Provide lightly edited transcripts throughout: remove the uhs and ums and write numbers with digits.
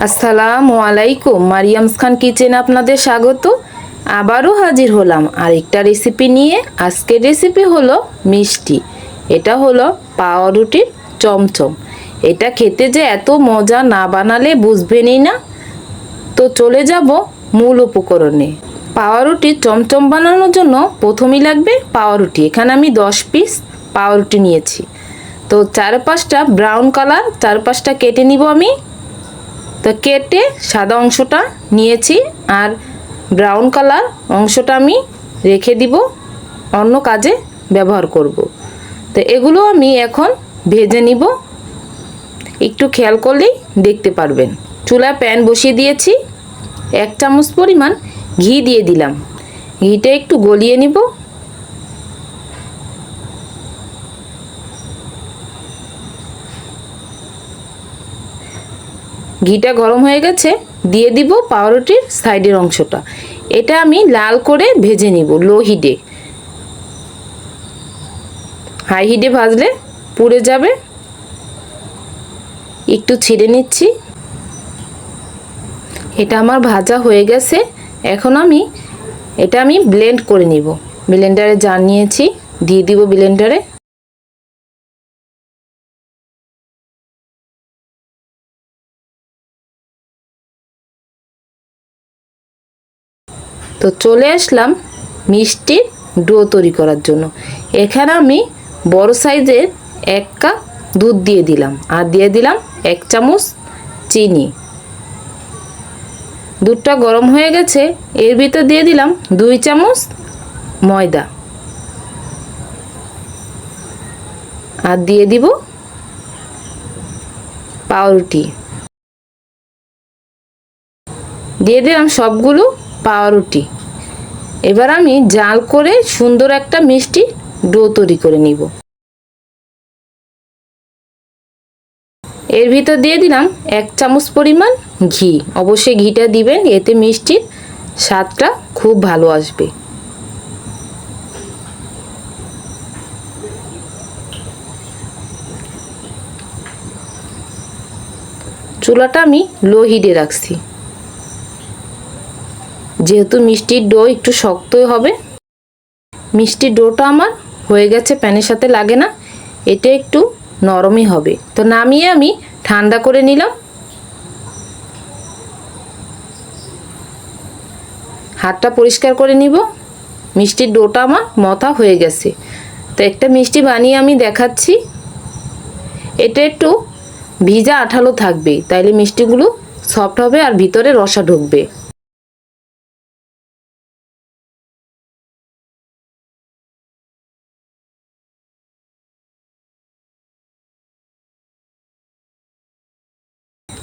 আসসালামু আলাইকুম, মারিয়ামস খান কিচেনে আপনাদের স্বাগত। আবারও হাজির হলাম আরেকটা রেসিপি নিয়ে। আজকের রেসিপি হলো মিষ্টি। এটা হলো পাউরুটির চমচম। এটা খেতে যে এত মজা, না বানালে বুঝবেনই না। তো চলে যাব মূল উপকরণে। পাউরুটির চমচম বানানোর জন্য প্রথমেই লাগবে পাউরুটি। এখানে আমি 10 পিস পাউরুটি নিয়েছি। তো 4-5টা ব্রাউন কালার, 4-5টা কেটে নিব আমি। তো কেটে সাদা অংশটা নিয়েছি, আর ব্রাউন কালার অংশটা আমি রেখে দিব, অন্য কাজে ব্যবহার করব। তো এগুলো আমি এখন ভেজে নিব। একটু খেয়াল করলেই দেখতে পারবেন। চুলায় প্যান বসিয়ে দিয়েছি, 1 চামচ পরিমাণ ঘি দিয়ে দিলাম। ঘিটা একটু গলিয়ে নিব। ঘিটা গরম হয়ে গেছে, দিয়ে দিব পাউরুটির সাইডের অংশটা। এটা আমি লাল করে ভেজে নিব লো হিটে। হাই হিটে ভাজলে পুড়ে যাবে। একটু ছিঁড়ে নিচ্ছি। এটা আমার ভাজা হয়ে গেছে। এখন এটা আমি ব্লেন্ড করে নিব। ব্লেন্ডারে জার নিয়েছি, দিয়ে দিব ব্লেন্ডারে। তো চলে আসলাম মিষ্টির ডো তৈরি করার জন্য। এখানে আমি বড় সাইজের 1 কাপ দুধ দিয়ে দিলাম, আর দিয়ে দিলাম 1 চামচ চিনি। দুধটা গরম হয়ে গেছে, এর ভিতর দিয়ে দিলাম 2 চামচ ময়দা, আর দিয়ে দিব পাউরুটি। দিয়ে দিলাম সবগুলো পাউরুটি। এবার আমি জাল করে সুন্দর একটা মিষ্টি ডো তৈরি করে নিব। এর ভিতর দিয়ে দিলাম 1 চামচ পরিমাণ ঘি। অবশ্যই ঘিটা দিবেন, এতে মিষ্টির স্বাদটা খুব ভালো আসবে। চুলাটা আমি লো হিটে রাখছি, যেহেতু মিষ্টির ডো একটু শক্তই হবে। মিষ্টির ডোটা আমার হয়ে গেছে, প্যানের সাথে লাগে না, এটা একটু নরমই হবে। তো নামিয়ে আমি ঠান্ডা করে নিলাম। হাতটা পরিষ্কার করে নিব। মিষ্টির ডোটা আমার মথা হয়ে গেছে। তো একটা মিষ্টি বানিয়ে আমি দেখাচ্ছি। এটা একটু ভিজা আঠালো থাকবে, তাইলে মিষ্টিগুলো সফট হবে আর ভিতরে রসা ঢুকবে।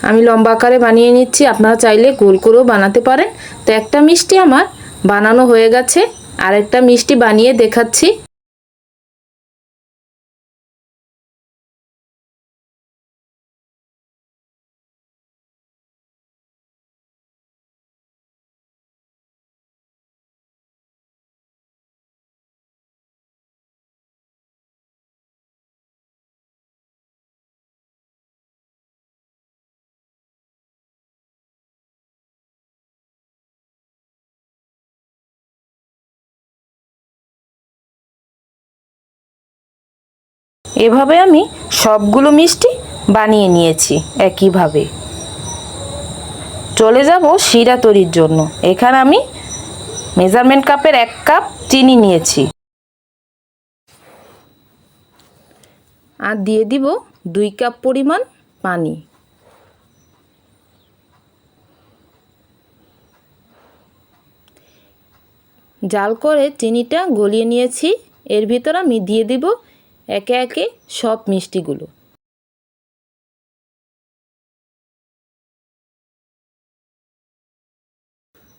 আমি লম্বা আকারে বানিয়ে নিচ্ছি, আপনারা চাইলে গোল করেও বানাতে পারেন। তো একটা মিষ্টি আমার বানানো হয়ে গেছে, আর একটা মিষ্টি বানিয়ে দেখাচ্ছি। এভাবে আমি সবগুলো মিষ্টি বানিয়ে নিয়েছি। একইভাবে চলে যাব শিরা তৈরির জন্য। এখানে আমি মেজারমেন্ট কাপের 1 কাপ চিনি নিয়েছি, আর দিয়ে দিব 2 কাপ পরিমাণ পানি। জাল করে চিনিটা গলিয়ে নিয়েছি। এর ভিতর আমি দিয়ে দিব একে একে সব মিষ্টিগুলো।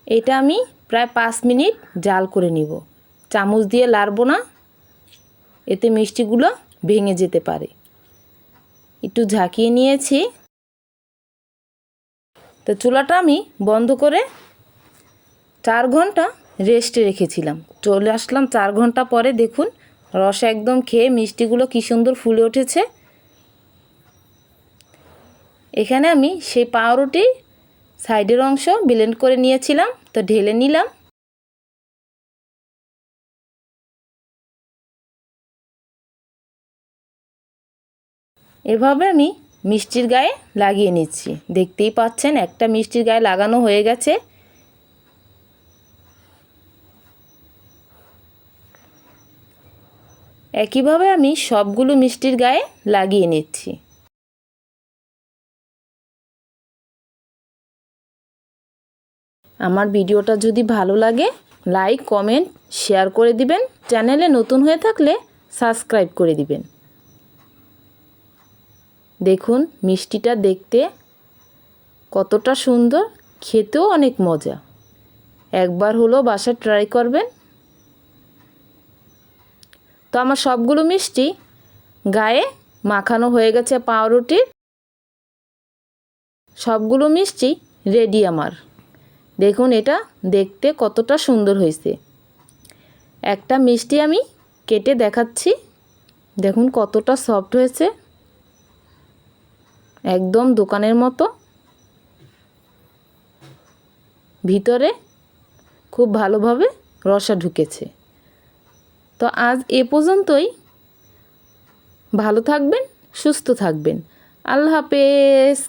এটা আমি প্রায় 5 মিনিট জাল করে নিব। চামচ দিয়ে লাড়ব না, এতে মিষ্টিগুলো ভেঙে যেতে পারে। একটু ঝাঁকিয়ে নিয়েছি। তো চুলাটা আমি বন্ধ করে 4 ঘন্টা রেস্টে রেখেছিলাম। চলে আসলাম 4 ঘন্টা পরে, দেখুন রস একদম খেয়ে মিষ্টিগুলো কি সুন্দর ফুলে উঠেছে। এখানে আমি সেই পাউরুটি সাইডের অংশ ব্লেন্ড করে নিয়েছিলাম, তো ঢেলে নিলাম। এভাবে আমি মিষ্টির গায়ে লাগিয়ে নিচ্ছি। দেখতেই পাচ্ছেন একটা মিষ্টির গায়ে লাগানো হয়ে গেছে। একইভাবে আমি সবগুলো মিষ্টির গায়ে লাগিয়ে নিচ্ছি। আমার ভিডিওটা যদি ভালো লাগে লাইক, কমেন্ট, শেয়ার করে দিবেন। চ্যানেলে নতুন হয়ে থাকলে সাবস্ক্রাইব করে দিবেন। দেখুন মিষ্টিটা দেখতে কতটা সুন্দর, খেতেও অনেক মজা। একবার হলো বাসায় ট্রাই করবেন। তো আমার সবগুলো মিষ্টি গায়ে মাখানো হয়ে গেছে পাউরুটির। সবগুলো মিষ্টি রেডি আমার। দেখুন এটা দেখতে কতটা সুন্দর হয়েছে। একটা মিষ্টি আমি কেটে দেখাচ্ছি। দেখুন কতটা সফট হয়েছে, একদম দোকানের মতো। ভিতরে খুব ভালোভাবে রসা ঢুকেছে। তো আজ এ পর্যন্তই। ভালো থাকবেন, সুস্থ থাকবেন। আল্লাহ হাফেজ।